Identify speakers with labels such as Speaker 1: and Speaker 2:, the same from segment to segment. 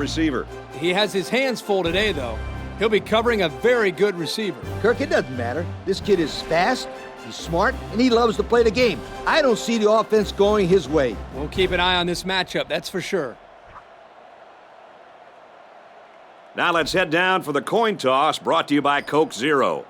Speaker 1: receiver.
Speaker 2: He has his hands full today, though. He'll be covering a very good receiver.
Speaker 3: Kirk, it doesn't matter. This kid is fast, he's smart, and he loves to play the game. I don't see the offense going his way.
Speaker 2: We'll keep an eye on this matchup, that's for sure.
Speaker 1: Now let's head down for the coin toss, brought to you by Coke Zero.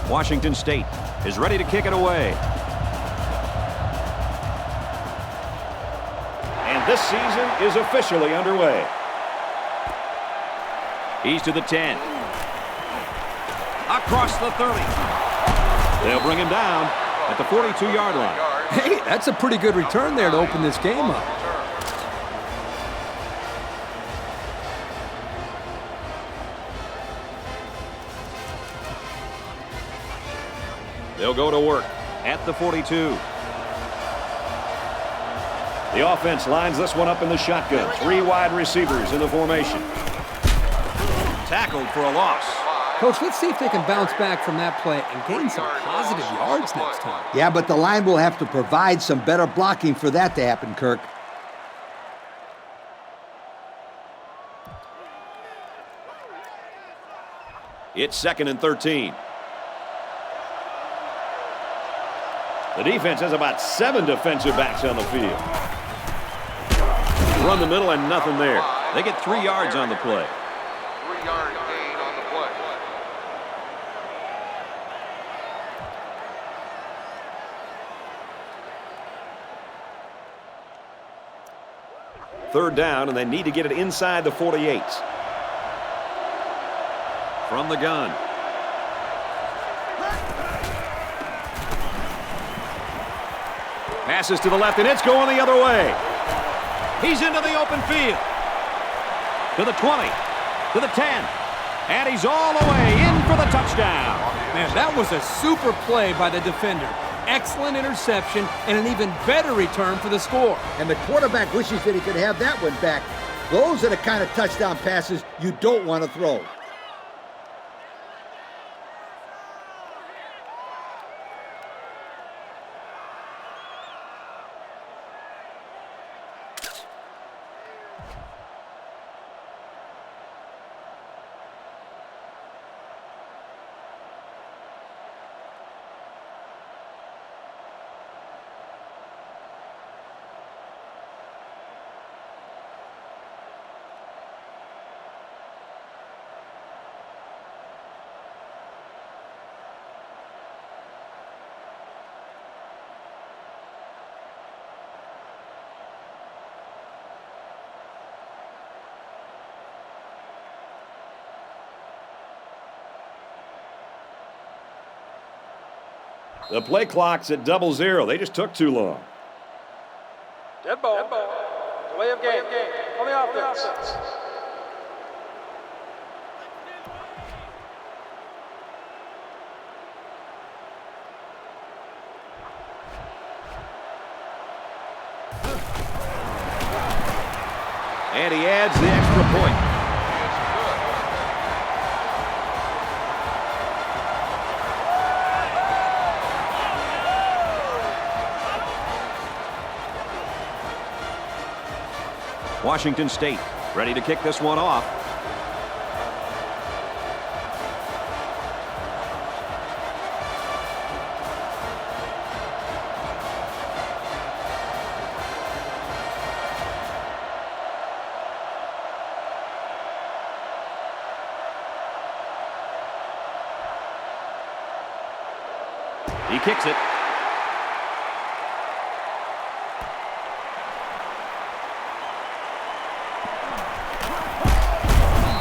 Speaker 1: Washington State is ready to kick it away. And this season is officially underway. He's to the 10. Across the 30. They'll bring him down at the 42-yard line.
Speaker 2: Hey, that's a pretty good return there to open this game up.
Speaker 1: They'll go to work at the 42. The offense lines this one up in the shotgun. 3 wide receivers in the formation. Tackled for a loss.
Speaker 2: Coach, let's see if they can bounce back from that play and gain some positive yards next time.
Speaker 3: Yeah, but the line will have to provide some better blocking for that to happen, Kirk.
Speaker 1: It's 2nd and 13. The defense has about 7 defensive backs on the field. Run the middle and nothing there. They get 3 yards on the play.
Speaker 4: 3-yard gain on the play.
Speaker 1: Third down, and they need to get it inside the 48. From the gun. Passes to the left, and it's going the other way. He's into the open field. To the 20, to the 10, and he's all the way in for the touchdown.
Speaker 2: Man, that was a super play by the defender. Excellent interception and an even better return for the score.
Speaker 3: And the quarterback wishes that he could have that one back. Those are the kind of touchdown passes you don't want to throw.
Speaker 1: The play clock's at 00. They just took too long.
Speaker 5: Dead ball. Delay of game. On the offense.
Speaker 1: And he adds the extra point. Washington State ready to kick this one off. He kicks it.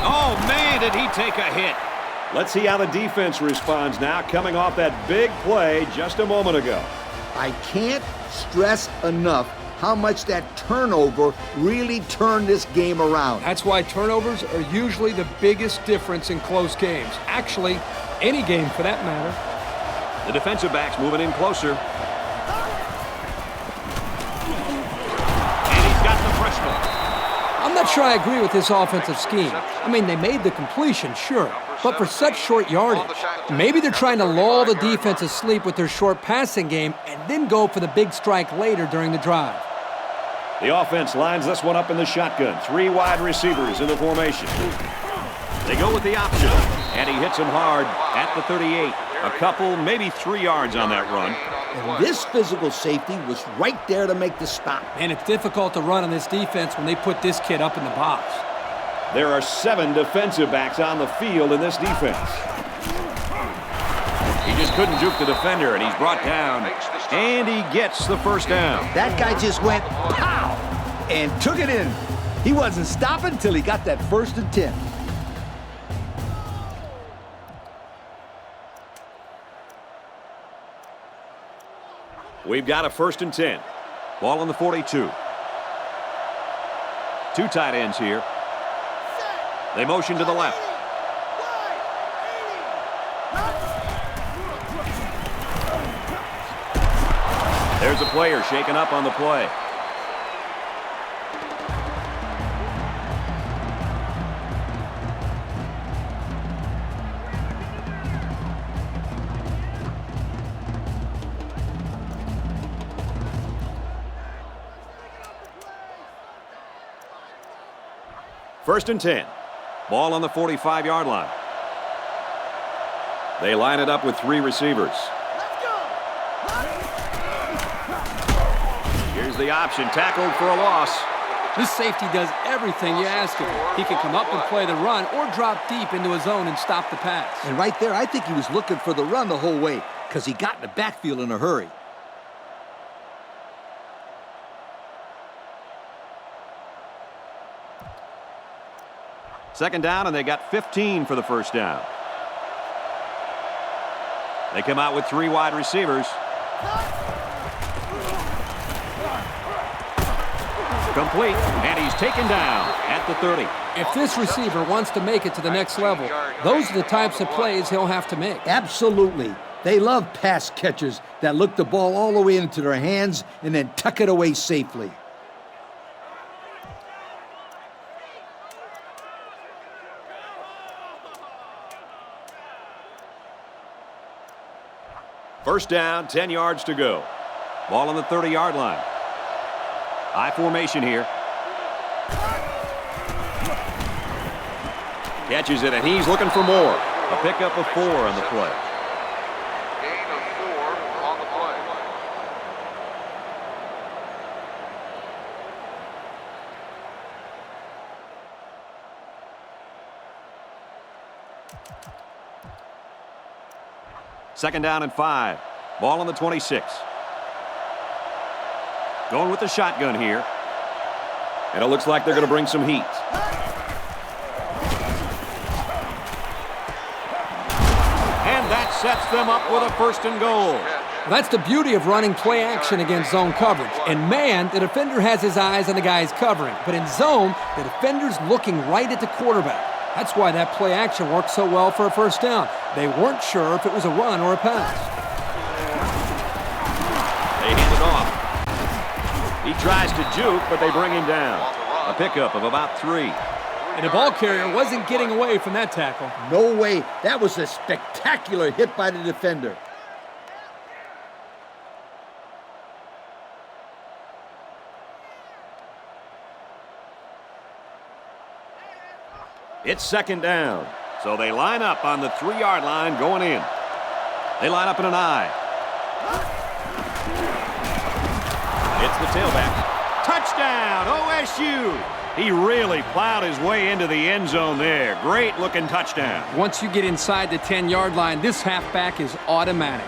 Speaker 1: Oh, man, did he take a hit. Let's see how the defense responds now, coming off that big play just a moment ago.
Speaker 3: I can't stress enough how much that turnover really turned this game around.
Speaker 2: That's why turnovers are usually the biggest difference in close games. Actually, any game for that matter.
Speaker 1: The defensive back's moving in closer.
Speaker 2: not sure I agree with this offensive scheme. I mean, they made the completion, sure, but for such short yardage. Maybe they're trying to lull the defense asleep with their short passing game and then go for the big strike later during the drive.
Speaker 1: The offense lines this one up in the shotgun. 3 wide receivers in the formation. They go with the option, and he hits him hard at the 38. A couple, maybe 3 yards on that run.
Speaker 3: And this physical safety was right there to make the stop.
Speaker 2: And it's difficult to run on this defense when they put this kid up in the box.
Speaker 1: There are 7 defensive backs on the field in this defense. He just couldn't juke the defender, and he's brought down, and he gets the first down.
Speaker 3: That guy just went pow and took it in. He wasn't stopping till he got that 1st and 10.
Speaker 1: We've got a 1st and 10. Ball on the 42. 2 tight ends here. They motion to the left. There's a player shaken up on the play. First and 10. Ball on the 45-yard line. They line it up with 3 receivers. Here's the option, tackled for a loss.
Speaker 2: This safety does everything you ask of him. He can come up and play the run or drop deep into his zone and stop the pass.
Speaker 3: And right there, I think he was looking for the run the whole way because he got in the backfield in a hurry.
Speaker 1: Second down, and they got 15 for the first down. They come out with 3 wide receivers. Complete, and he's taken down at the 30.
Speaker 2: If this receiver wants to make it to the next level, those are the types of plays he'll have to make.
Speaker 3: Absolutely. They love pass catchers that look the ball all the way into their hands and then tuck it away safely.
Speaker 1: First down, 10 yards to go. Ball on the 30-yard line. I formation here. Catches it, and he's looking for more. A pickup of 4 on the play.
Speaker 4: Gain of 4 on the play.
Speaker 1: Second down and 5. Ball on the 26. Going with the shotgun here. And it looks like they're going to bring some heat. And that sets them up with a 1st and goal.
Speaker 2: That's the beauty of running play action against zone coverage. In man, the defender has his eyes on the guys covering. But in zone, the defender's looking right at the quarterback. That's why that play action worked so well for a 1st down. They weren't sure if it was a run or a pass.
Speaker 1: They hand it off. He tries to juke, but they bring him down. A pickup of about 3.
Speaker 2: And the ball carrier wasn't getting away from that tackle.
Speaker 3: No way. That was a spectacular hit by the defender.
Speaker 1: It's second down. So they line up on the 3-yard line going in. They line up in an I. It's the tailback. Touchdown, OSU. He really plowed his way into the end zone there. Great looking touchdown.
Speaker 2: Once you get inside the 10-yard line, this halfback is automatic.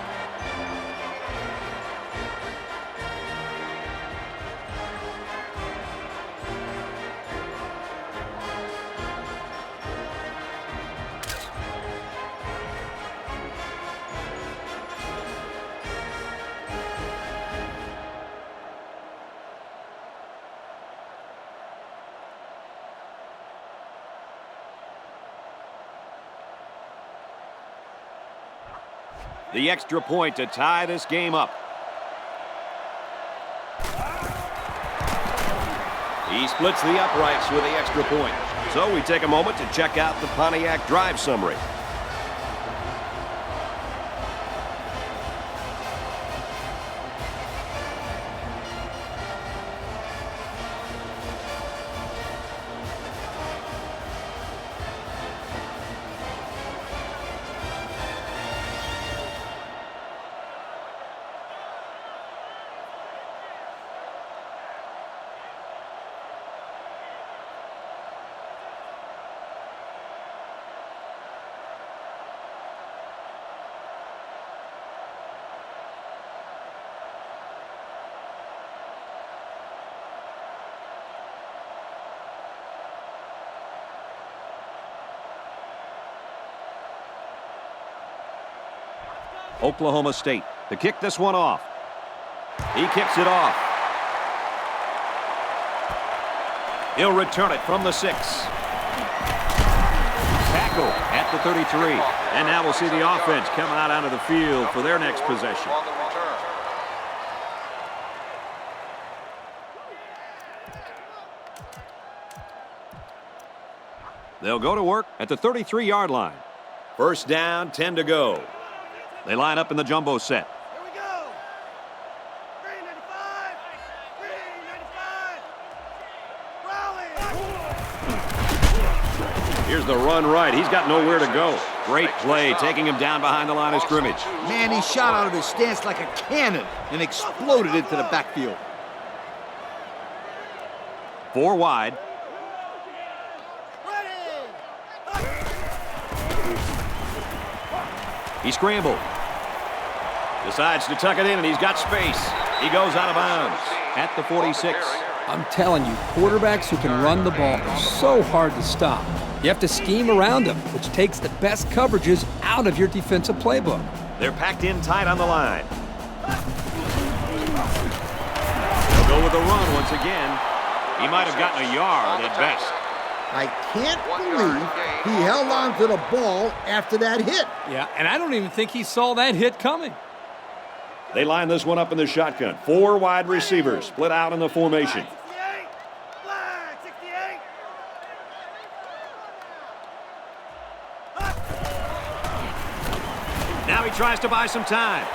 Speaker 1: The extra point to tie this game up. He splits the uprights with the extra point. So we take a moment to check out the Pontiac drive summary. Oklahoma State to kick this one off. He kicks it off. He'll return it from the 6. Tackle at the 33. And now we'll see the offense come out onto the field for their next possession.
Speaker 4: On the return.
Speaker 1: They'll go to work at the 33-yard line. First down, 10 to go. They line up in the jumbo set.
Speaker 5: Here we go. 395. 395. Rally.
Speaker 1: Here's the run right. He's got nowhere to go. Great play, taking him down behind the line of scrimmage.
Speaker 3: Man, he shot out of his stance like a cannon and exploded into the backfield.
Speaker 1: 4 wide. He scrambled. Decides to tuck it in, and he's got space. He goes out of bounds at the 46.
Speaker 2: I'm telling you, quarterbacks who can run the ball are so hard to stop. You have to scheme around them, which takes the best coverages out of your defensive playbook.
Speaker 1: They're packed in tight on the line. They'll go with the run once again. He might have gotten a yard at best.
Speaker 3: I can't believe he held on to the ball after that hit.
Speaker 2: Yeah, and I don't even think he saw that hit coming.
Speaker 1: They line this one up in the shotgun. 4 wide receivers split out in the formation.
Speaker 5: 68. Flag. 68.
Speaker 1: Now he tries to buy some time.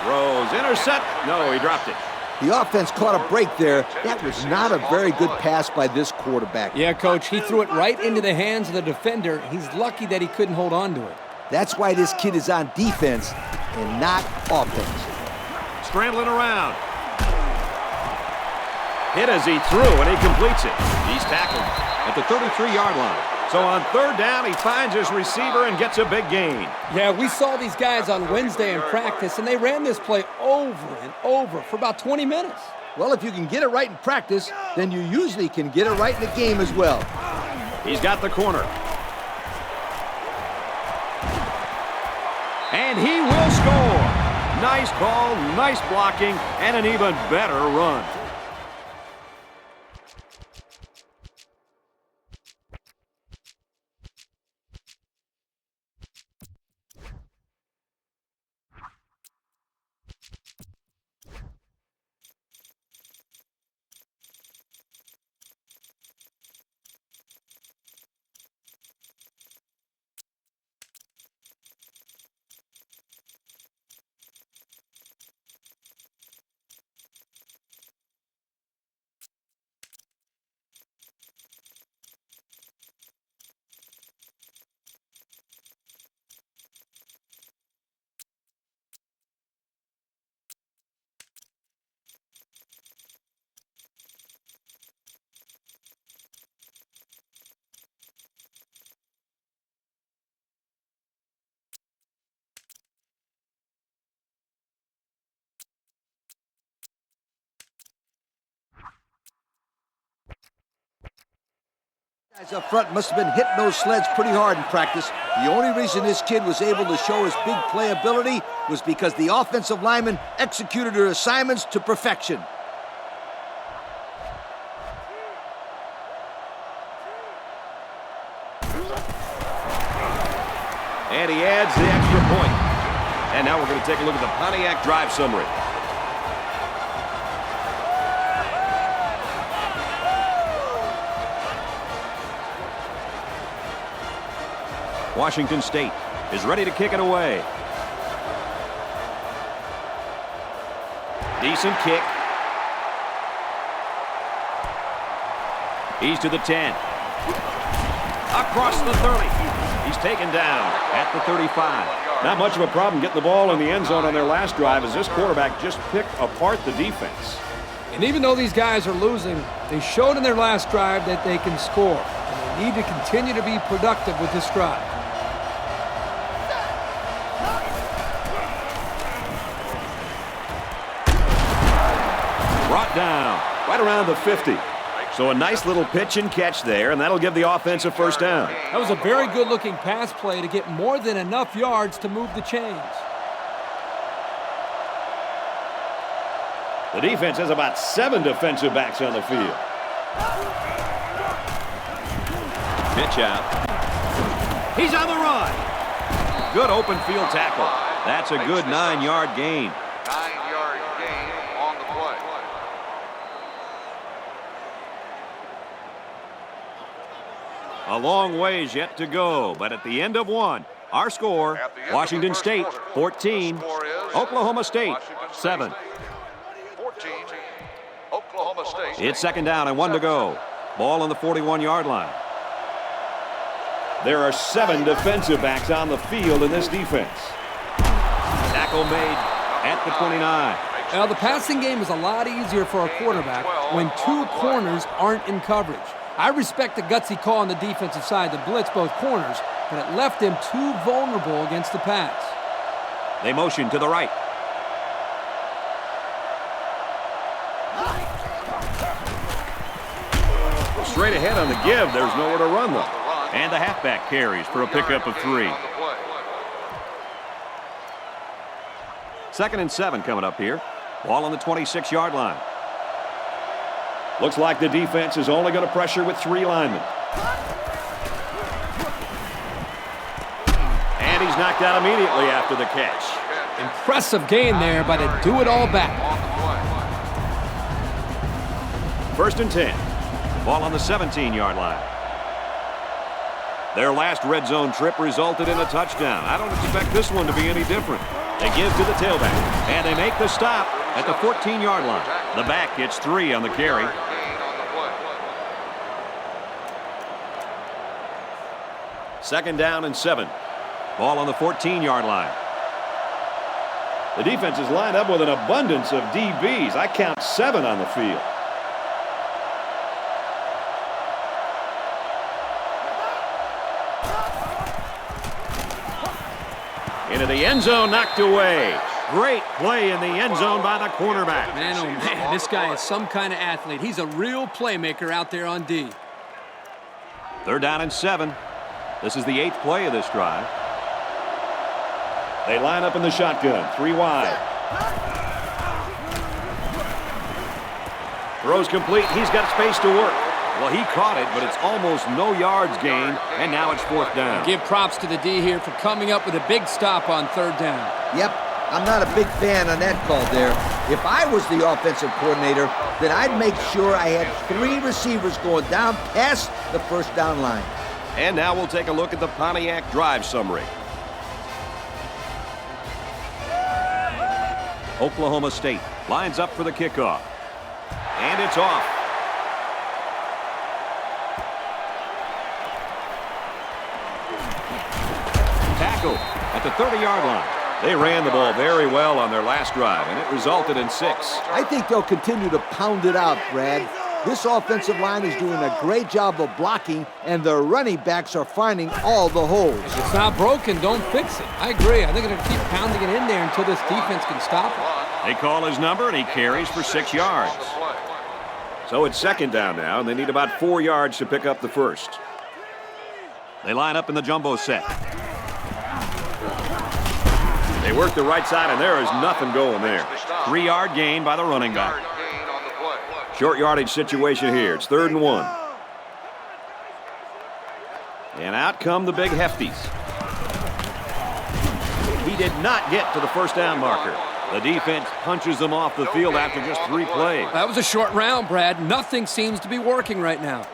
Speaker 1: Throws, intercept. No, he dropped it.
Speaker 3: The offense caught a break there. That was not a very good pass by this quarterback.
Speaker 2: Yeah, Coach, he threw it right into the hands of the defender. He's lucky that he couldn't hold on to it.
Speaker 3: That's why this kid is on defense and not offense.
Speaker 1: Scrambling around. Hit as he threw, and he completes it. He's tackled at the 33-yard line. So on third down, he finds his receiver and gets a big gain.
Speaker 2: Yeah, we saw these guys on Wednesday in practice, and they ran this play over and over for about 20 minutes.
Speaker 3: Well, if you can get it right in practice, then you usually can get it right in the game as well.
Speaker 1: He's got the corner. And he will score. Nice ball, nice blocking, and an even better run.
Speaker 3: Guys up front must have been hitting those sleds pretty hard in practice. The only reason this kid was able to show his big playability was because the offensive linemen executed their assignments to perfection.
Speaker 1: And he adds the extra point. And now we're going to take a look at the Pontiac drive summary. Washington State is ready to kick it away. Decent kick. He's to the 10. Across the 30. He's taken down at the 35. Not much of a problem getting the ball in the end zone on their last drive as this quarterback just picked apart the defense.
Speaker 2: And even though these guys are losing, they showed in their last drive that they can score. And they need to continue to be productive with this drive.
Speaker 1: Brought down right around the 50. So a nice little pitch and catch there, and that'll give the offense a first down.
Speaker 2: That was a very good-looking pass play to get more than enough yards to move the chains.
Speaker 1: The defense has about 7 defensive backs on the field. Pitch out. He's on the run. Good open field tackle. That's a good 9-yard gain.
Speaker 4: 9-yard gain on the play.
Speaker 1: A long ways yet to go, but at the end of one, our score, Washington State 14, Oklahoma State 7.
Speaker 4: 14, Oklahoma State.
Speaker 1: It's second down and 1 to go. Ball on the 41-yard line. There are 7 defensive backs on the field in this defense. Tackle made at the 29.
Speaker 2: Now, the passing game is a lot easier for a quarterback when 2 corners aren't in coverage. I respect the gutsy call on the defensive side to blitz both corners, but it left them too vulnerable against the pass.
Speaker 1: They motion to the right. Straight ahead on the give. There's nowhere to run though. And the halfback carries for a pickup of 3. Second and 7 coming up here. Ball on the 26-yard line. Looks like the defense is only going to pressure with 3 linemen. And he's knocked out immediately after the catch.
Speaker 2: Impressive gain there by the do-it-all back.
Speaker 1: First and 10. Ball on the 17-yard line. Their last red zone trip resulted in a touchdown. I don't expect this one to be any different. They give to the tailback, and they make the stop at the 14-yard line. The back gets 3 on the carry. Second down and 7. Ball on the 14-yard line. The defense is lined up with an abundance of DBs. I count 7 on the field. Into the end zone, knocked away. Great play in the end zone by the cornerback.
Speaker 2: Man, oh man, this guy is some kind of athlete. He's a real playmaker out there on D.
Speaker 1: Third down and 7. This is the 8th play of this drive. They line up in the shotgun, 3 wide. Throws complete. He's got space to work. Well, he caught it, but it's almost no yards gained, and now it's 4th down.
Speaker 2: Give props to the D here for coming up with a big stop on 3rd down.
Speaker 3: Yep, I'm not a big fan on that call there. If I was the offensive coordinator, then I'd make sure I had 3 receivers going down past the first down line.
Speaker 1: And now we'll take a look at the Pontiac drive summary. Oklahoma State lines up for the kickoff. And it's off. Tackle at the 30-yard line. They ran the ball very well on their last drive, and it resulted in 6.
Speaker 3: I think they'll continue to pound it out, Brad. This offensive line is doing a great job of blocking, and their running backs are finding all the holes.
Speaker 2: If it's not broken, don't fix it. I agree. I think they're going to keep pounding it in there until this defense can stop it.
Speaker 1: They call his number, and he carries for 6 yards. So it's second down now, and they need about 4 yards to pick up the first. They line up in the jumbo set. They work the right side, and there is nothing going there. 3-yard gain by the running back. Short yardage situation here. It's 3rd and 1. And out come the big hefties. He did not get to the first down marker. The defense punches them off the field after just 3 plays.
Speaker 2: That was a short round, Brad. Nothing seems to be working right now.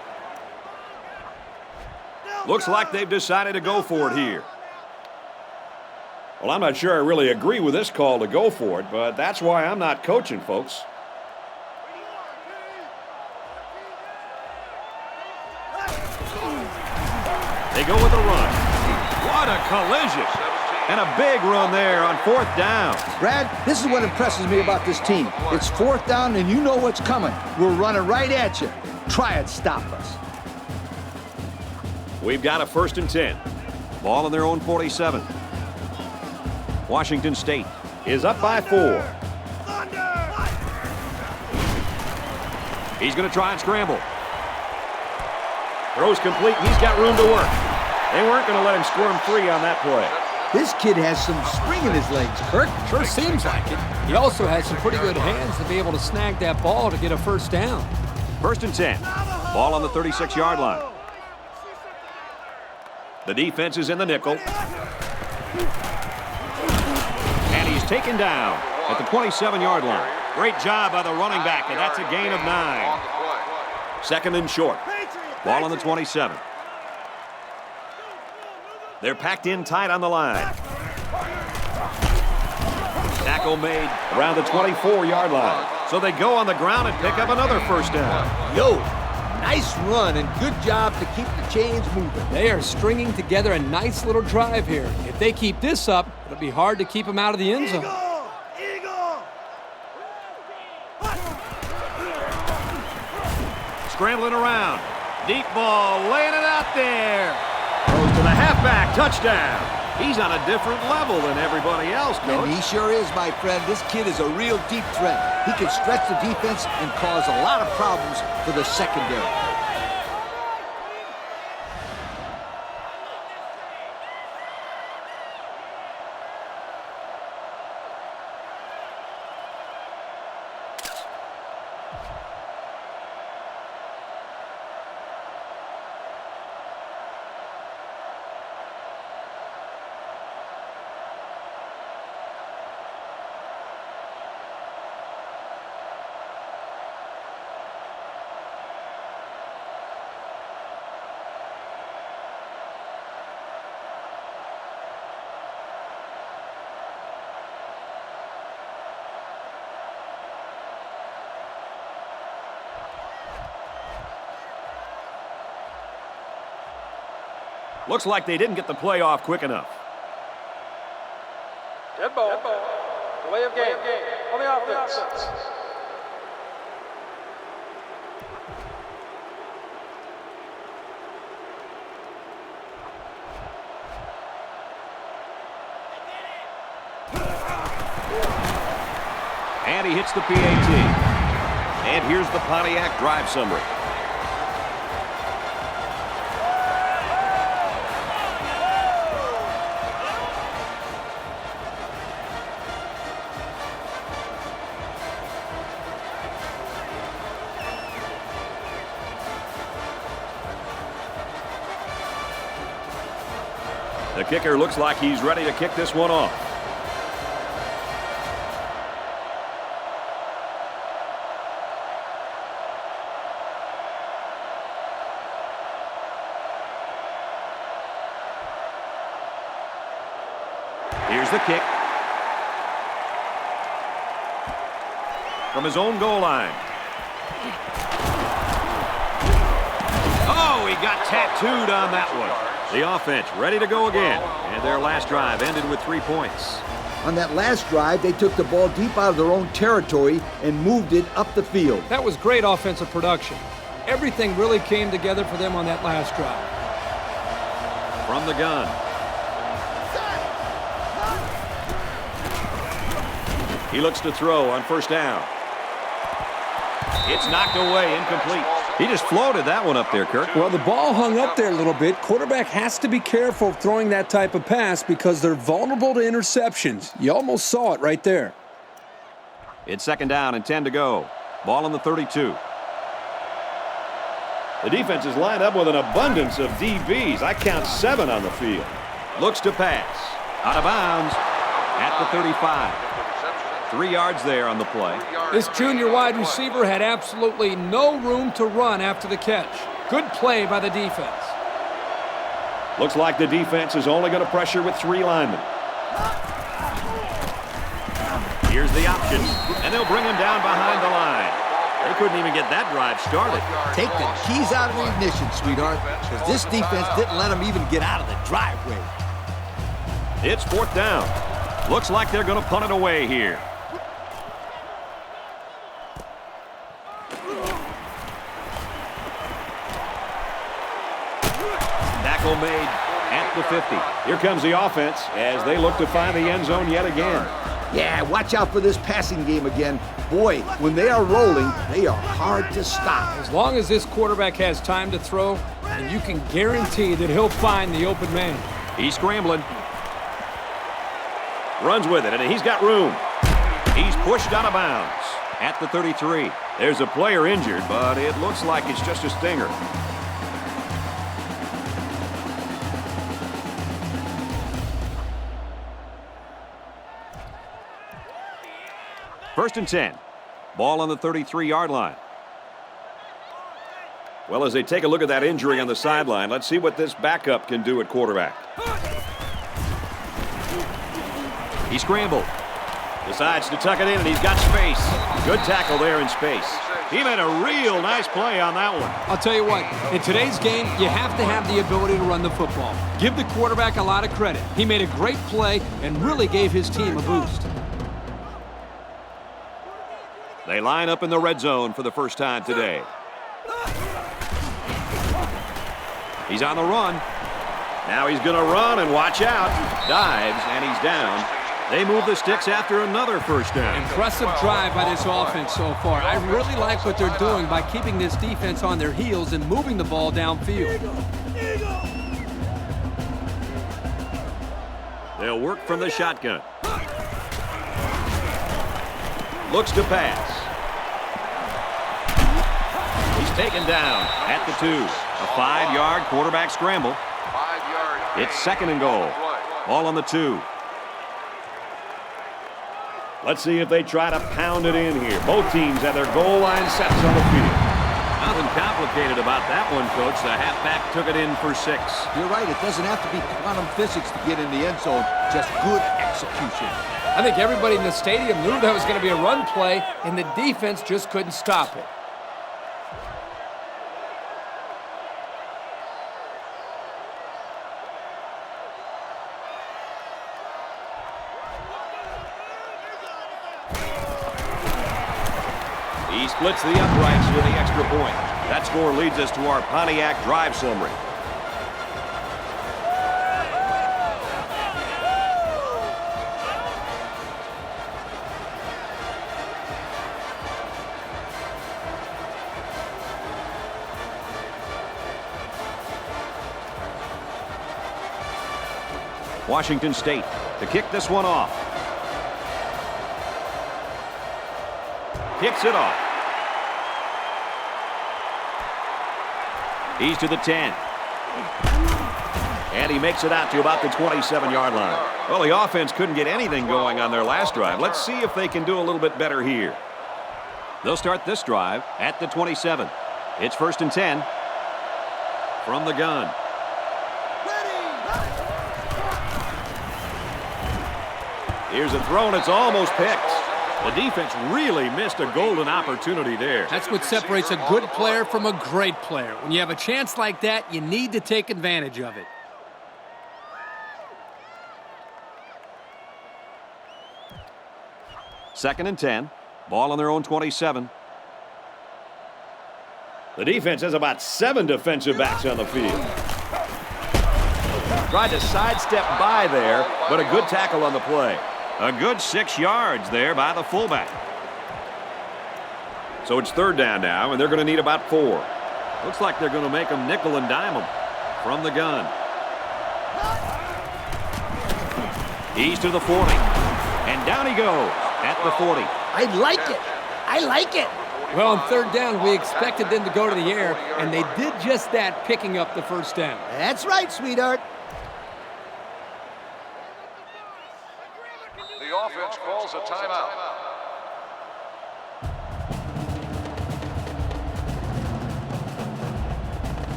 Speaker 1: Looks like they've decided to go for it here. Well, I'm not sure I really agree with this call to go for it, but that's why I'm not coaching, folks. They go with a run. What a collision. And a big run there on 4th down.
Speaker 3: Brad, this is what impresses me about this team. It's 4th down and you know what's coming. We're running right at you. Try and stop us.
Speaker 1: We've got a 1st and 10. Ball on their own 47. Washington State is up by 4. He's going to try and scramble. Throws complete. He's got room to work. They weren't going to let him squirm free on that play.
Speaker 3: This kid has some spring in his legs, Kirk.
Speaker 2: Sure seems like it. He also has some pretty good hands to be able to snag that ball to get a 1st down.
Speaker 1: 1st and 10. Ball on the 36-yard line. The defense is in the nickel. And he's taken down at the 27-yard line. Great job by the running back, and that's a gain of 9. 2nd and short. Ball on the 27. They're packed in tight on the line. Tackle made around the 24-yard line. So they go on the ground and pick up another 1st down.
Speaker 3: Yo, nice run and good job to keep the chains moving.
Speaker 2: They are stringing together a nice little drive here. If they keep this up, it'll be hard to keep them out of the end zone.
Speaker 1: Scrambling around. Deep ball, laying it out there. Goes to the halfback, touchdown. He's on a different level than everybody else, Coach.
Speaker 3: And he sure is, my friend. This kid is a real deep threat. He can stretch the defense and cause a lot of problems for the secondary.
Speaker 1: Looks like they didn't get the play off quick enough.
Speaker 5: Dead ball. Delay of game. On the offense.
Speaker 1: And he hits the PAT. And here's the Pontiac drive summary. The kicker looks like he's ready to kick this one off. Here's the kick. From his own goal line. Oh, he got tattooed on that one. The offense ready to go again. And their last drive ended with 3 points.
Speaker 3: On that last drive, they took the ball deep out of their own territory and moved it up the field.
Speaker 2: That was great offensive production. Everything really came together for them on that last drive.
Speaker 1: From the gun. He looks to throw on 1st down. It's knocked away, incomplete. He just floated that one up there, Kirk.
Speaker 6: Well, the ball hung up there a little bit. Quarterback has to be careful of throwing that type of pass because they're vulnerable to interceptions. You almost saw it right there.
Speaker 1: It's 2nd down and 10 to go. Ball on the 32. The defense is lined up with an abundance of DBs. I count 7 on the field. Looks to pass. Out of bounds at the 35. 3 yards there on the play.
Speaker 2: This junior wide receiver had absolutely no room to run after the catch. Good play by the defense.
Speaker 1: Looks like the defense is only going to pressure with 3 linemen. Here's the option, and they'll bring him down behind the line. They couldn't even get that drive started.
Speaker 3: Take the keys out of the ignition, sweetheart, because this defense didn't let them even get out of the driveway.
Speaker 1: It's 4th down. Looks like they're going to punt it away here. Tackle made at the 50. Here comes the offense as they look to find the end zone yet again.
Speaker 3: Yeah, watch out for this passing game again. Boy, when they are rolling, they are hard to stop.
Speaker 2: As long as this quarterback has time to throw, and you can guarantee that he'll find the open man.
Speaker 1: He's scrambling. Runs with it, and he's got room. He's pushed out of bounds at the 33. There's a player injured, but it looks like it's just a stinger. First and 10. Ball on the 33-yard line. Well, as they take a look at that injury on the sideline, let's see what this backup can do at quarterback. He scrambled. Decides to tuck it in, and he's got space. Good tackle there in space. He made a real nice play on that one.
Speaker 2: I'll tell you what, in today's game, you have to have the ability to run the football. Give the quarterback a lot of credit. He made a great play and really gave his team a boost.
Speaker 1: They line up in the red zone for the first time today. He's on the run. Now he's going to run and watch out. Dives, and he's down. They move the sticks after another first down.
Speaker 2: Impressive drive by this offense so far. I really like what they're doing by keeping this defense on their heels and moving the ball downfield.
Speaker 1: They'll work from the shotgun. Looks to pass. He's taken down at the 2. A 5-yard quarterback scramble.
Speaker 4: 5-yard.
Speaker 1: It's 2nd and goal. Ball on the 2. Let's see if they try to pound it in here. Both teams have their goal line sets on the field. Nothing complicated about that one, Coach. The halfback took it in for 6.
Speaker 3: You're right, it doesn't have to be quantum physics to get in the end zone, just good execution.
Speaker 2: I think everybody in the stadium knew that was going to be a run play, and the defense just couldn't stop it.
Speaker 1: He splits the uprights with the extra point. That score leads us to our Pontiac drive summary. Washington State to kick this one off. Kicks it off. He's to the 10. And he makes it out to about the 27-yard line. Well, the offense couldn't get anything going on their last drive. Let's see if they can do a little bit better here. They'll start this drive at the 27. It's 1st and 10 from the gun. Here's a throw, and it's almost picked. The defense really missed a golden opportunity there.
Speaker 2: That's what separates a good player from a great player. When you have a chance like that, you need to take advantage of it.
Speaker 1: Second and 10. Ball on their own 27. The defense has about 7 defensive backs on the field. Tried to sidestep by there, but a good tackle on the play. A good 6 yards there by the fullback. So it's 3rd down now, and they're going to need about 4. Looks like they're going to make them nickel and dime them from the gun. He's to the 40, and down he goes at the 40.
Speaker 3: I like it. I like it.
Speaker 2: Well, on 3rd down, we expected them to go to the air, and they did just that, picking up the first down.
Speaker 3: That's right, sweetheart.
Speaker 4: The offense calls a timeout.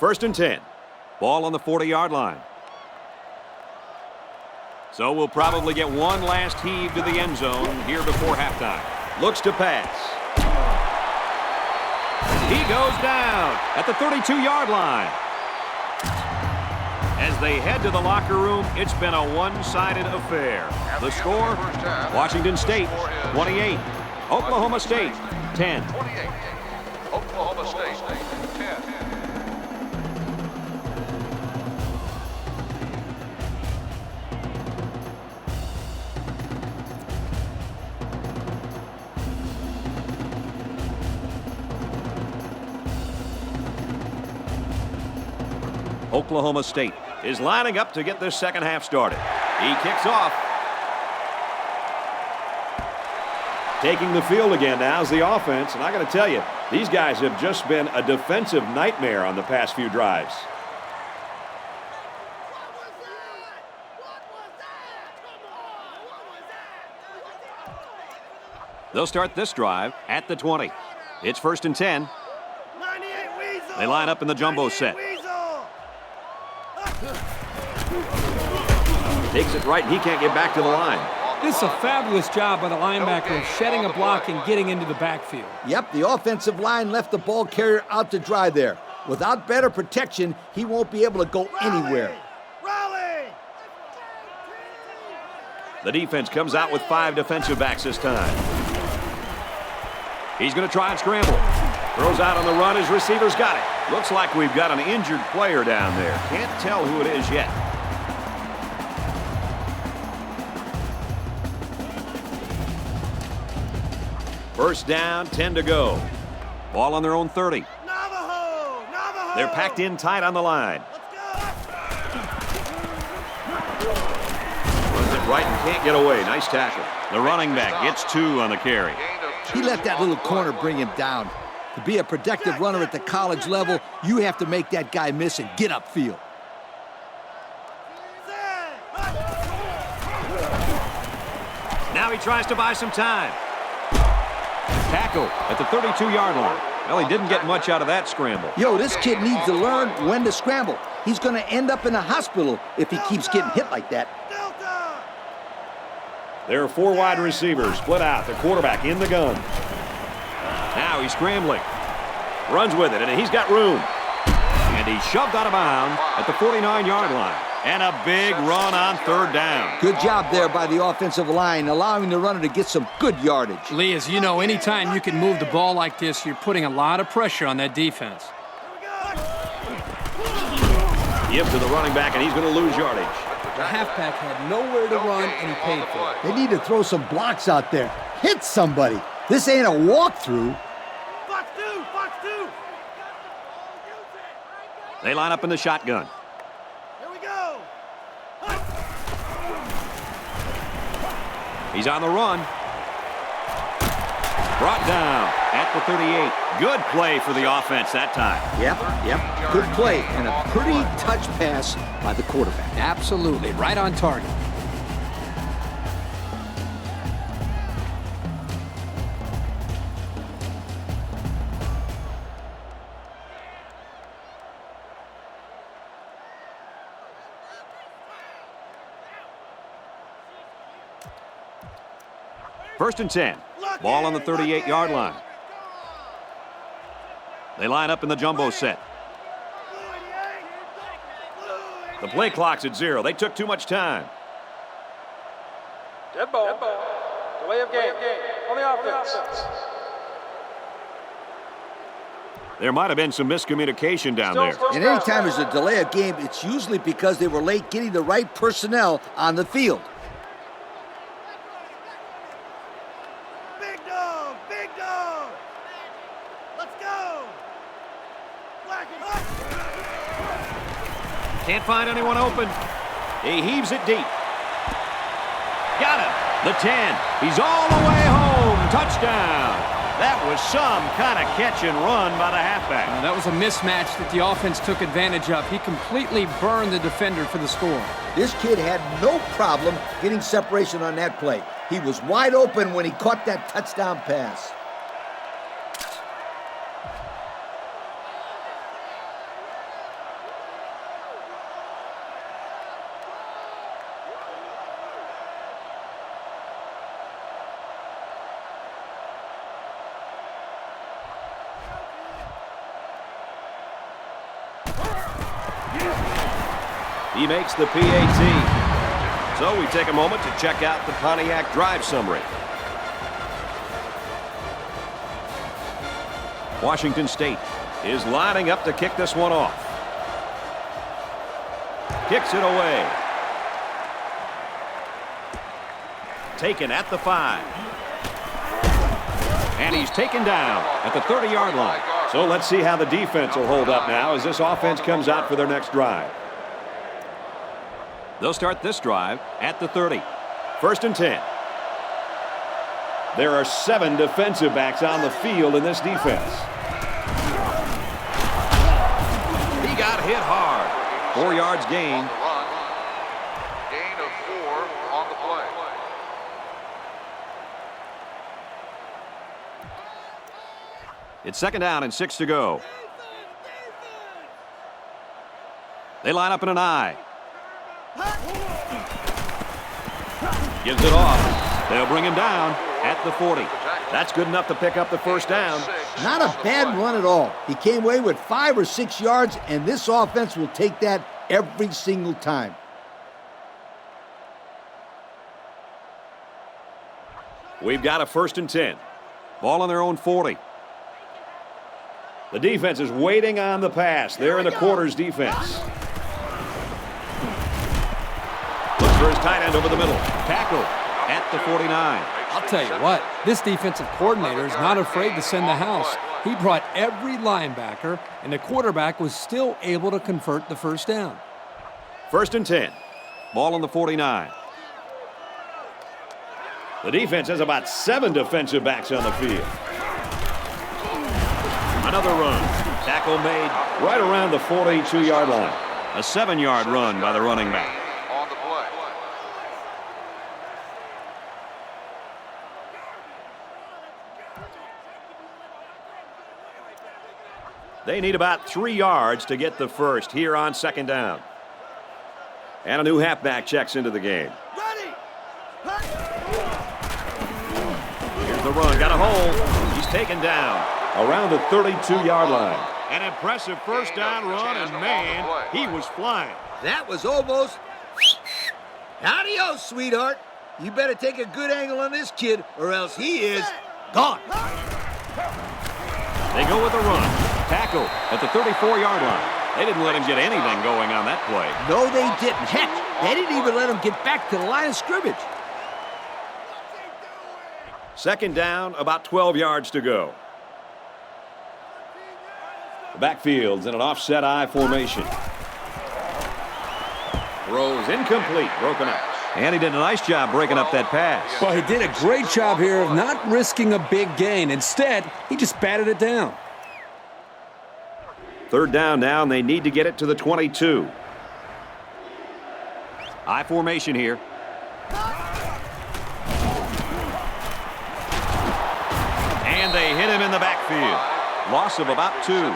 Speaker 1: First and 10. Ball on the 40-yard line. So we'll probably get one last heave to the end zone here before halftime. Looks to pass. He goes down at the 32-yard line. As they head to the locker room, it's been a one-sided affair. The score, Washington State 28, Oklahoma State 10.
Speaker 4: 28. Oklahoma State 10.
Speaker 1: Oklahoma State is lining up to get this second half started. He kicks off. Taking the field again now is the offense, and I got to tell you, these guys have just been a defensive nightmare on the past few drives. They'll start this drive at the 20. It's first and 10. They line up in the jumbo set. Takes it right, and he can't get back to the line.
Speaker 2: This is a fabulous job by the linebacker of shedding a block and getting into the backfield.
Speaker 3: Yep, the offensive line left the ball carrier out to dry there. Without better protection, he won't be able to go anywhere.
Speaker 1: The defense comes out with 5 defensive backs this time. He's going to try and scramble. Throws out on the run. His receiver's got it. Looks like we've got an injured player down there. Can't tell who it is yet. First down, 10 to go. Ball on their own 30. They're packed in tight on the line. Runs it right and can't get away. Nice tackle. The running back gets 2 on the carry.
Speaker 3: He let that little corner bring him down. To be a productive runner at the college level, you have to make that guy miss and get upfield.
Speaker 1: Now he tries to buy some time. Tackle at the 32-yard line. Well, he didn't get much out of that scramble.
Speaker 3: Yo, this kid needs to learn when to scramble. He's going to end up in a hospital if he keeps getting hit like that.
Speaker 1: There are 4 wide receivers split out. The quarterback in the gun. Now he's scrambling. Runs with it, and he's got room. And he's shoved out of bounds at the 49-yard line. And a big run on third down.
Speaker 3: Good job there by the offensive line, allowing the runner to get some good yardage.
Speaker 2: Lee, as you know, anytime you can move the ball like this, you're putting a lot of pressure on that defense.
Speaker 1: Give to the running back, and he's going to lose yardage.
Speaker 2: The halfback had nowhere to run, and he paid for it.
Speaker 3: They need to throw some blocks out there. Hit somebody. This ain't a walkthrough.
Speaker 1: They line up in the shotgun. He's on the run. Brought down at the 38. Good play for the offense that time.
Speaker 3: Yep. Good play and a pretty touch pass by the quarterback.
Speaker 2: Absolutely. Right on target.
Speaker 1: First and 10. Ball on the 38-yard line. They line up in the jumbo set. The play clock's at 0. They took too much time.
Speaker 5: Dead ball. Delay of game. On the offense.
Speaker 1: There might have been some miscommunication down there.
Speaker 3: And anytime there's a delay of game, it's usually because they were late getting the right personnel on the field.
Speaker 7: Big dog. Let's go.
Speaker 1: Can't find anyone open. He heaves it deep. Got him. The 10. He's all the way home. Touchdown. That was some kind of catch and run by the halfback.
Speaker 2: That was a mismatch that the offense took advantage of. He completely burned the defender for the score.
Speaker 3: This kid had no problem getting separation on that play. He was wide open when he caught that touchdown pass.
Speaker 1: He makes the PAT. So we take a moment to check out the Pontiac drive summary. Washington State is lining up to kick this one off. Kicks it away. Taken at the 5. And he's taken down at the 30-yard line. So let's see how the defense will hold up now as this offense comes out for their next drive. They'll start this drive at the 30. 1st and 10. There are 7 defensive backs on the field in this defense. He got hit hard. 4 yards gained.
Speaker 4: Gain of 4 on the play.
Speaker 1: It's 2nd down and 6 to go. They line up in an I. Gives it off. They'll bring him down at the 40. That's good enough to pick up the 1st down.
Speaker 3: Not a bad run at all. He came away with 5 or 6 yards, and this offense will take that every single time.
Speaker 1: We've got a 1st and 10. Ball on their own 40. The defense is waiting on the pass. They're in the quarters defense. Looks for his tight end over the middle. Tackle at the 49.
Speaker 2: I'll tell you what, this defensive coordinator is not afraid to send the house. He brought every linebacker, and the quarterback was still able to convert the 1st down.
Speaker 1: 1st and 10. Ball on the 49. The defense has about 7 defensive backs on the field. Another run. Tackle made right around the 42-yard line. A 7-yard run by the running back.
Speaker 4: On the play.
Speaker 1: They need about 3 yards to get the 1st here on 2nd down. And a new halfback checks into the game.
Speaker 7: Ready.
Speaker 1: Here's the run. Got a hole. He's taken down around the 32-yard line. An impressive 1st down run, and man, he was flying.
Speaker 3: That was almost... Adios, sweetheart. You better take a good angle on this kid, or else he is gone.
Speaker 1: They go with a run. Tackle at the 34-yard line. They didn't let him get anything going on that play.
Speaker 3: No, they didn't. Heck, they didn't even let him get back to the line of scrimmage.
Speaker 1: 2nd down, about 12 yards to go. The backfield's in an offset I formation. Throws incomplete, broken up. And he did a nice job breaking up that pass.
Speaker 6: Well, he did a great job here of not risking a big gain. Instead, he just batted it down.
Speaker 1: 3rd down now, and they need to get it to the 22. I formation here. And they hit him in the backfield. Loss of about 2.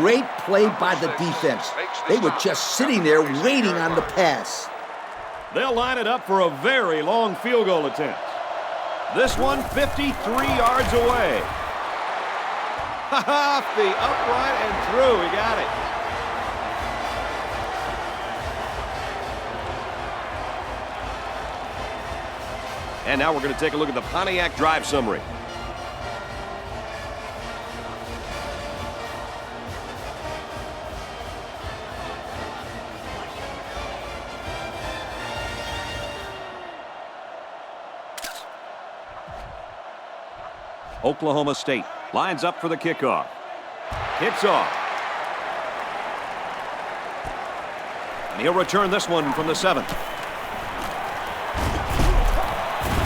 Speaker 3: Great play by the defense. They were just sitting there waiting on the pass.
Speaker 1: They'll line it up for a very long field goal attempt. This one 53 yards away. Off the upright and through. He got it. And now we're going to take a look at the Pontiac drive summary. Oklahoma State lines up for the kickoff. Kicks off. And he'll return this one from the 7th.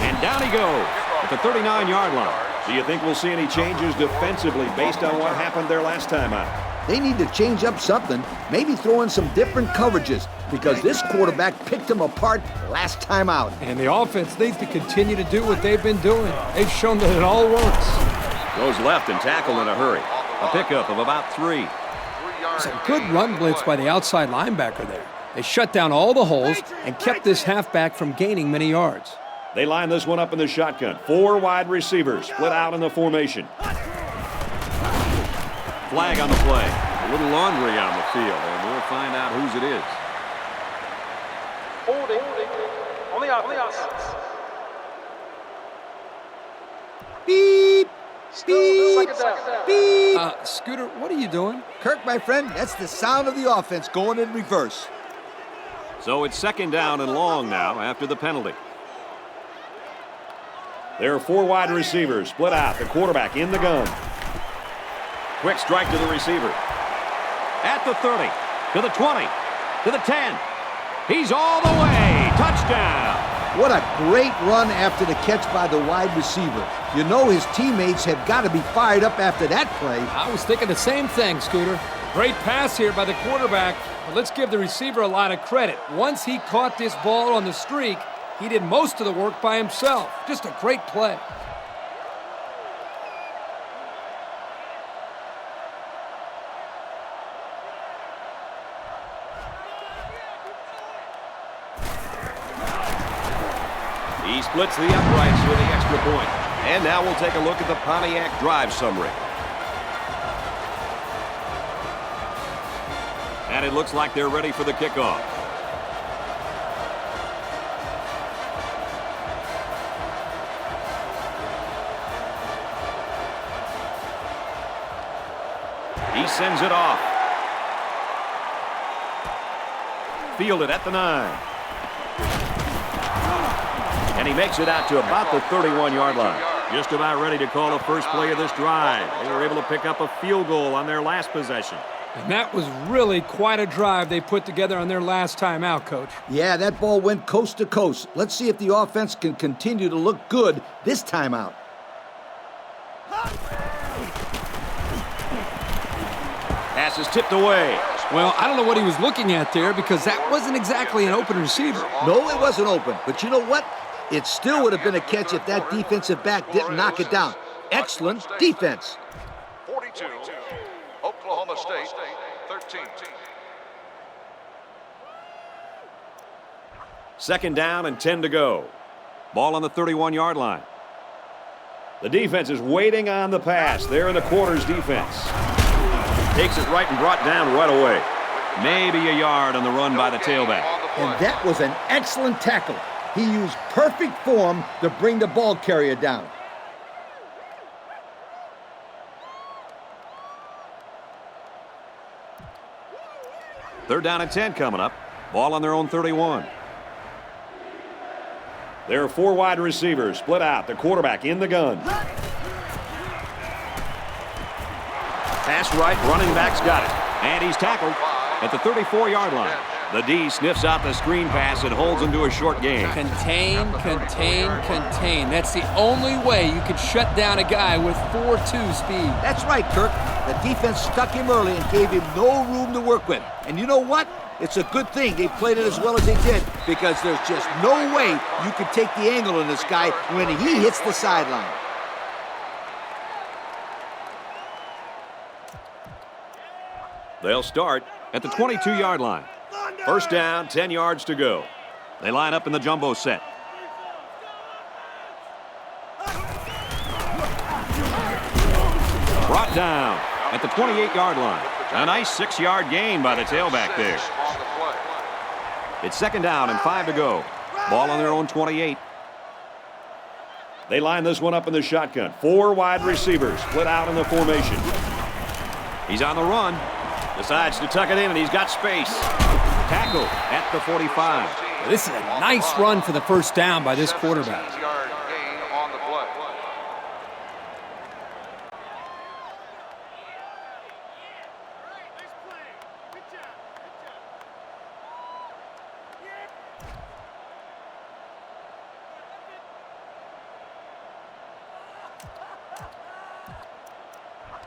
Speaker 1: And down he goes at the 39-yard line. Do you think we'll see any changes defensively based on what happened there last time out?
Speaker 3: They need to change up something, maybe throw in some different coverages, because this quarterback picked them apart last time out.
Speaker 2: And the offense needs to continue to do what they've been doing. They've shown that it all works.
Speaker 1: Goes left and tackled in a hurry. A pickup of about 3.
Speaker 2: It's a good run blitz by the outside linebacker there. They shut down all the holes and kept this halfback from gaining many yards.
Speaker 1: They line this one up in the shotgun. 4 wide receivers split out in the formation. Flag on the play. A little laundry on the field, and we'll find out whose it is.
Speaker 5: Holding on the offense.
Speaker 3: Beep! Beep!
Speaker 5: Second down.
Speaker 3: Beep!
Speaker 2: Scooter, what are you doing?
Speaker 3: Kirk, my friend, that's the sound of the offense going in reverse.
Speaker 1: So it's second down and long now after the penalty. There are 4 wide receivers split out. The quarterback in the gun. Quick strike to the receiver. At the 30, to the 20, to the 10. He's all the way. Touchdown.
Speaker 3: What a great run after the catch by the wide receiver. You know his teammates have got to be fired up after that play.
Speaker 2: I was thinking the same thing, Scooter. Great pass here by the quarterback, but let's give the receiver a lot of credit. Once he caught this ball on the streak, he did most of the work by himself. Just a great play.
Speaker 1: He splits the uprights for the extra point. And now we'll take a look at the Pontiac drive summary. And it looks like they're ready for the kickoff. He sends it off. Fielded at the 9. And he makes it out to about the 31-yard line. Just about ready to call the first play of this drive. They were able to pick up a field goal on their last possession.
Speaker 2: And that was really quite a drive they put together on their last time out, Coach.
Speaker 3: Yeah, that ball went coast to coast. Let's see if the offense can continue to look good this time out.
Speaker 1: Pass is tipped away.
Speaker 2: Well, I don't know what he was looking at there because that wasn't exactly an open receiver.
Speaker 3: No, it wasn't open. But you know what? It still would have been a catch if that defensive back didn't knock it down. Excellent defense.
Speaker 4: 42, Oklahoma State, 13.
Speaker 1: Second down and 10 to go. Ball on the 31-yard line. The defense is waiting on the pass. They're in the quarters defense. Takes it right and brought down right away. Maybe a yard on the run by the tailback.
Speaker 3: And that was an excellent tackle. He used perfect form to bring the ball carrier down.
Speaker 1: Third down and 10 coming up. Ball on their own 31. There are 4 wide receivers split out. The quarterback in the gun. Pass right, running back's got it. And he's tackled at the 34-yard line. The D sniffs out the screen pass and holds him to a short gain.
Speaker 2: Contain, contain, contain. That's the only way you can shut down a guy with 4.2 speed.
Speaker 3: That's right, Kirk. The defense stuck him early and gave him no room to work with. And you know what? It's a good thing they played it as well as they did because there's just no way you can take the angle on this guy when he hits the sideline.
Speaker 1: They'll start at the 22-yard line. First down, 10 yards to go. They line up in the jumbo set. Brought down at the 28-yard line. A nice 6-yard gain by the tailback there. It's second down and 5 to go. Ball on their own 28. They line this one up in the shotgun. 4 wide receivers split out in the formation. He's on the run. Decides to tuck it in, and he's got space. Tackle at the 45.
Speaker 2: This is a nice run for the first down by this quarterback.
Speaker 4: 17-yard gain on the play.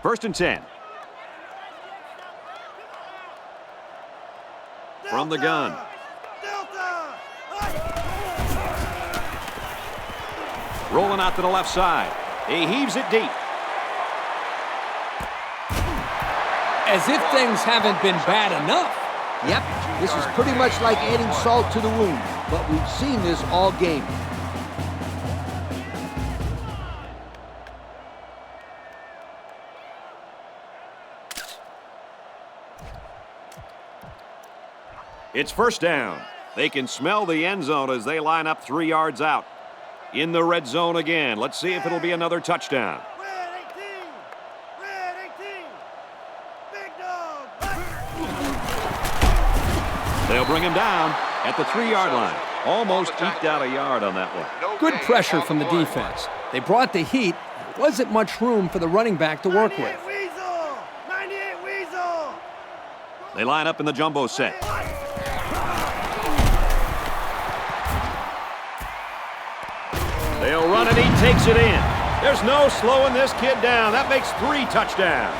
Speaker 1: First and 10. From the gun. Rolling out to the left side. He heaves it deep.
Speaker 2: As if things haven't been bad enough.
Speaker 3: Yep, this is pretty much like adding salt to the wound, but we've seen this all game.
Speaker 1: It's first down. They can smell the end zone as they line up 3 yards out. In the red zone again. Let's see if it'll be another touchdown.
Speaker 7: Red 18! Red 18! Big dog!
Speaker 1: They'll bring him down at the 3-yard line. Almost eked out a yard on that one.
Speaker 2: Good pressure from the defense. They brought the heat. There wasn't much room for the running back to work with.
Speaker 7: 98 Weasel! 98 Weasel!
Speaker 1: They line up in the jumbo set. They'll run and he takes it in. There's no slowing this kid down. That makes 3 touchdowns.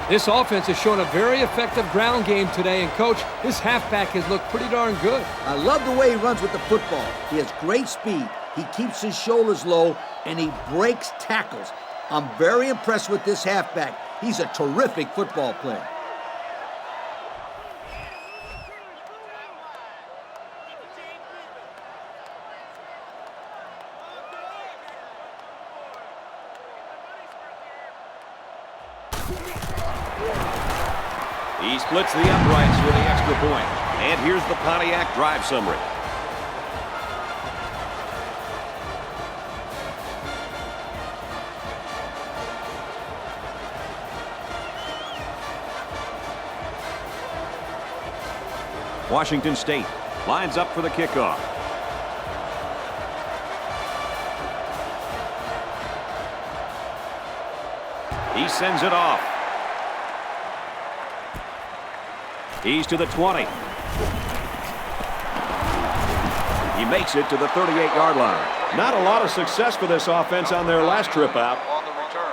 Speaker 2: This offense has shown a very effective ground game today, and Coach, this halfback has looked pretty darn good.
Speaker 3: I love the way he runs with the football. He has great speed. He keeps his shoulders low, and he breaks tackles. I'm very impressed with this halfback. He's a terrific football player.
Speaker 1: He splits the uprights for the extra point. And here's the Pontiac drive summary. Washington State lines up for the kickoff. He sends it off. He's to the 20. He makes it to the 38-yard line. Not a lot of success for this offense on their last trip out.
Speaker 4: On the return.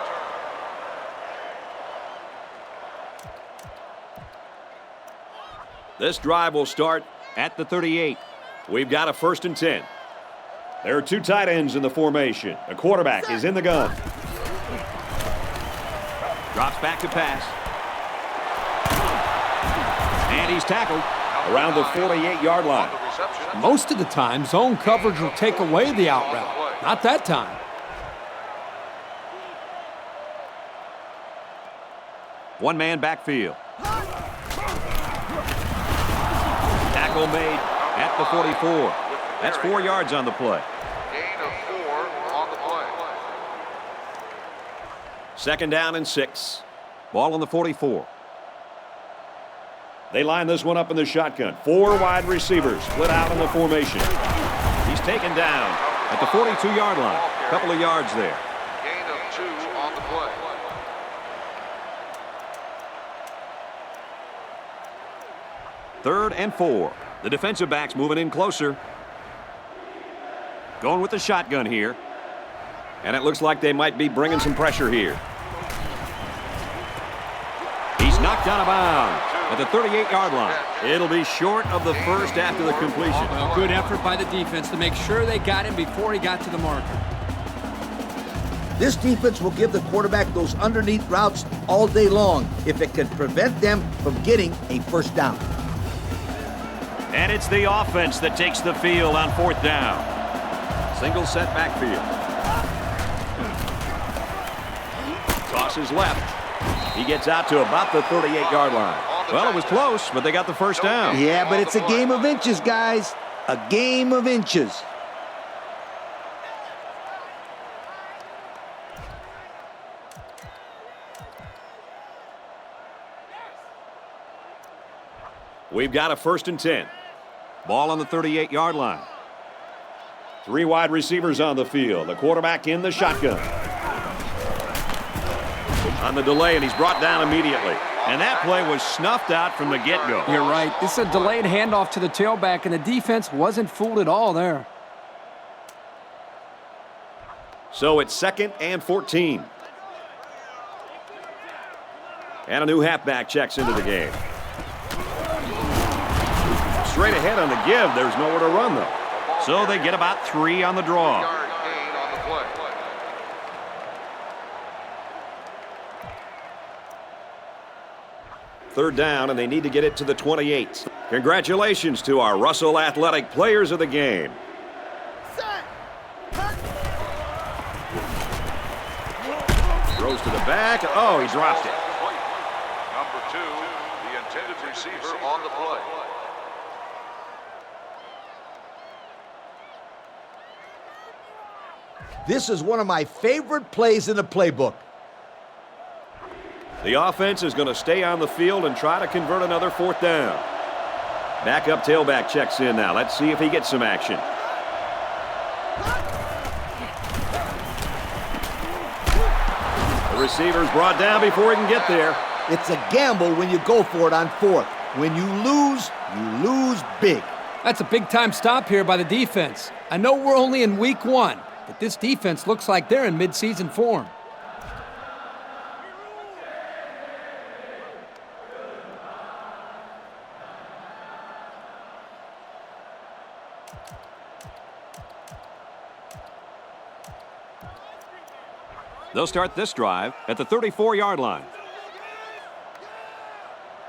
Speaker 1: This drive will start at the 38. We've got a 1st and 10. There are 2 tight ends in the formation. The quarterback is in the gun. Drops back to pass. And he's tackled around the 48-yard line.
Speaker 2: Most of the time, zone coverage will take away the out route. Not that time.
Speaker 1: One-man backfield. Tackle made at the 44. That's 4 yards on the play.
Speaker 4: Gain of 4 on the play.
Speaker 1: 2nd down and 6. Ball on the 44. They line this one up in the shotgun. 4 wide receivers split out in the formation. He's taken down at the 42-yard line. A couple of yards there.
Speaker 4: Gain of 2 on the play.
Speaker 1: 3rd and 4. The defensive backs moving in closer. Going with the shotgun here. And it looks like they might be bringing some pressure here. He's knocked out of bounds at the 38-yard line. It'll be short of the first after the completion.
Speaker 2: Well, good effort by the defense to make sure they got him before he got to the marker.
Speaker 3: This defense will give the quarterback those underneath routes all day long if it can prevent them from getting a 1st down.
Speaker 1: And it's the offense that takes the field on 4th down. Single set backfield. Tosses left. He gets out to about the 38-yard line. Well, it was close, but they got the 1st down.
Speaker 3: Yeah, but it's a game of inches, guys. A game of inches.
Speaker 1: We've got a 1st and 10. Ball on the 38-yard line. 3 wide receivers on the field. The quarterback in the shotgun. On the delay, and he's brought down immediately. And that play was snuffed out from the get-go.
Speaker 2: You're right. This is a delayed handoff to the tailback, and the defense wasn't fooled at all there.
Speaker 1: So it's 2nd and 14. And a new halfback checks into the game. Straight ahead on the give. There's nowhere to run, though. So they get about 3 on the draw.
Speaker 4: Yard gain on the play.
Speaker 1: 3rd down, and they need to get it to the 28. Congratulations to our Russell Athletic Players of the Game. Throws to the back. Oh, he dropped it.
Speaker 4: Number 2, the intended receiver on the play.
Speaker 3: This is one of my favorite plays in the playbook.
Speaker 1: The offense is going to stay on the field and try to convert another 4th down. Backup tailback checks in now. Let's see if he gets some action. The receiver's brought down before he can get there.
Speaker 3: It's a gamble when you go for it on 4th. When you lose big.
Speaker 2: That's a big-time stop here by the defense. I know we're only in week 1, but this defense looks like they're in midseason form.
Speaker 1: They'll start this drive at the 34-yard line.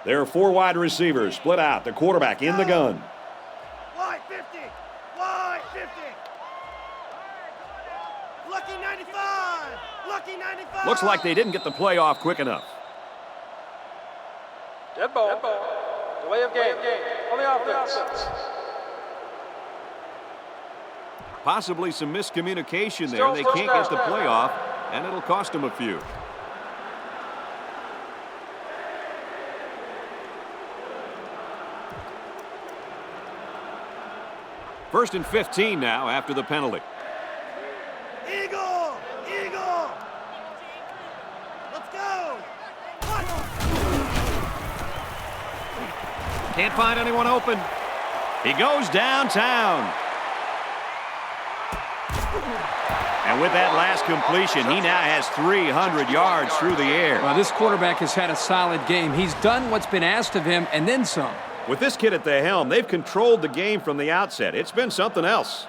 Speaker 1: There are 4 wide receivers split out. The quarterback in the gun.
Speaker 7: Wide 50. Wide 50. Lucky 95. Lucky 95.
Speaker 1: Looks like they didn't get the play off quick enough.
Speaker 5: Dead ball. Delay of game. On the offense.
Speaker 1: Possibly some miscommunication there. They can't get the play off, and it'll cost them a few. First and 15 now after the penalty.
Speaker 7: Eagle. Eagle. Let's go.
Speaker 1: Can't find anyone open. He goes downtown. And with that last completion, he now has 300 yards through the air.
Speaker 2: Well, this quarterback has had a solid game. He's done what's been asked of him and then some.
Speaker 1: With this kid at the helm, they've controlled the game from the outset. It's been something else.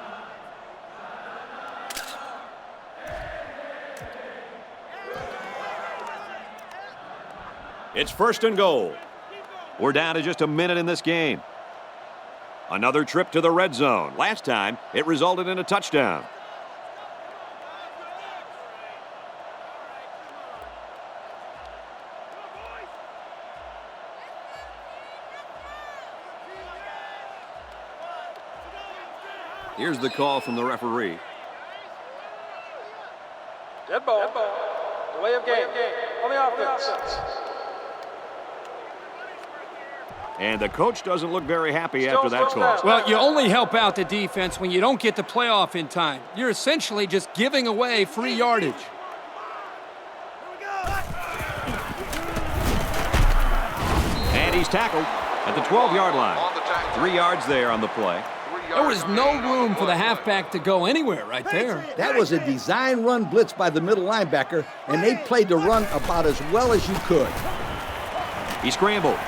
Speaker 1: It's 1st and goal. We're down to just a minute in this game. Another trip to the red zone. Last time, it resulted in a touchdown. Here's the call from the referee.
Speaker 5: Dead ball. Delay of game. On the offense.
Speaker 1: And the coach doesn't look very happy after that call.
Speaker 2: Well, you only help out the defense when you don't get the playoff in time. You're essentially just giving away free yardage.
Speaker 1: And he's tackled at the 12-yard line. 3 yards there on the play.
Speaker 2: There was no room for the halfback to go anywhere right there.
Speaker 3: That was a design run blitz by the middle linebacker, and they played the run about as well as you could.
Speaker 1: He scrambled.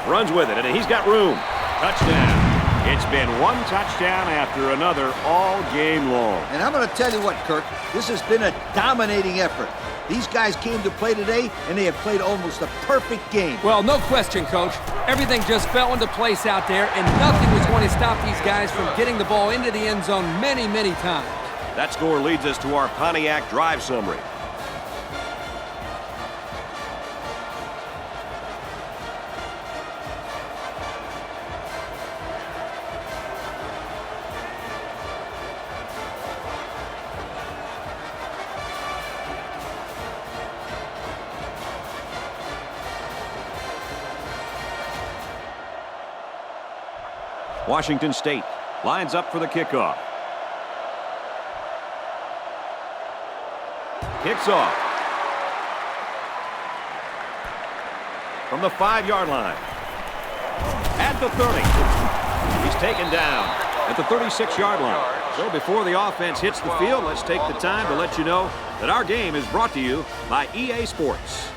Speaker 1: Runs with it, and he's got room. Touchdown. It's been one touchdown after another all game long.
Speaker 3: And I'm going to tell you what, Kirk, this has been a dominating effort. These guys came to play today, and they have played almost a perfect game.
Speaker 2: Well, no question, Coach. Everything just fell into place out there, and nothing was going to stop these guys from getting the ball into the end zone many, many times.
Speaker 1: That score leads us to our Pontiac drive summary. Washington State lines up for the kickoff. Kicks off. From the 5-yard line. At the 30. He's taken down at the 36-yard line. So before the offense hits the field, let's take the time to let you know that our game is brought to you by EA Sports.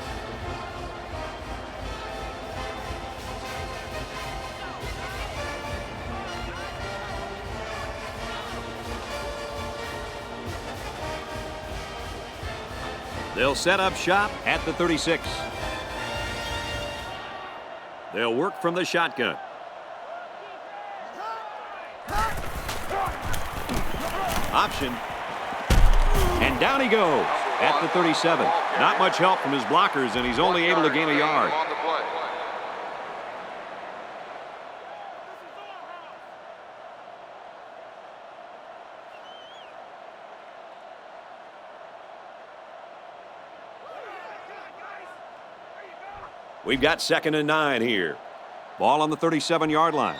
Speaker 1: They'll set up shop at the 36. They'll work from the shotgun. Option. And down he goes at the 37. Not much help from his blockers, and he's only able to gain a yard. We've got 2nd and 9 here. Ball on the 37-yard line.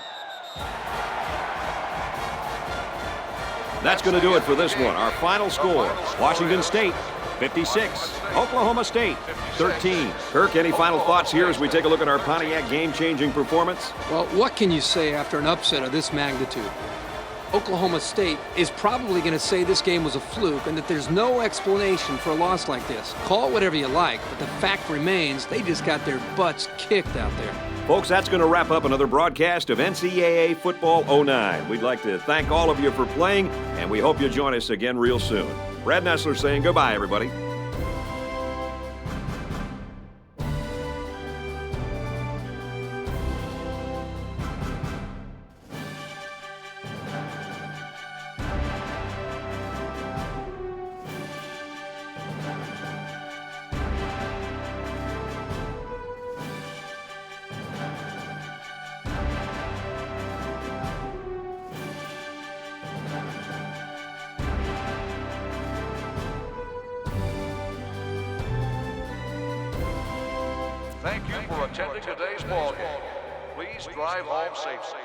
Speaker 1: That's going to do it for this one. Our final score, Washington State 56, Oklahoma State 13. Kirk, any final thoughts here as we take a look at our Pontiac game-changing performance?
Speaker 2: Well, what can you say after an upset of this magnitude? Oklahoma State is probably going to say this game was a fluke and that there's no explanation for a loss like this. Call it whatever you like, but the fact remains they just got their butts kicked out there.
Speaker 1: Folks, that's going to wrap up another broadcast of NCAA Football 09. We'd like to thank all of you for playing, and we hope you'll join us again real soon. Brad Nessler saying goodbye, everybody.
Speaker 4: Thank you for attending today's ball game. Please drive home safely.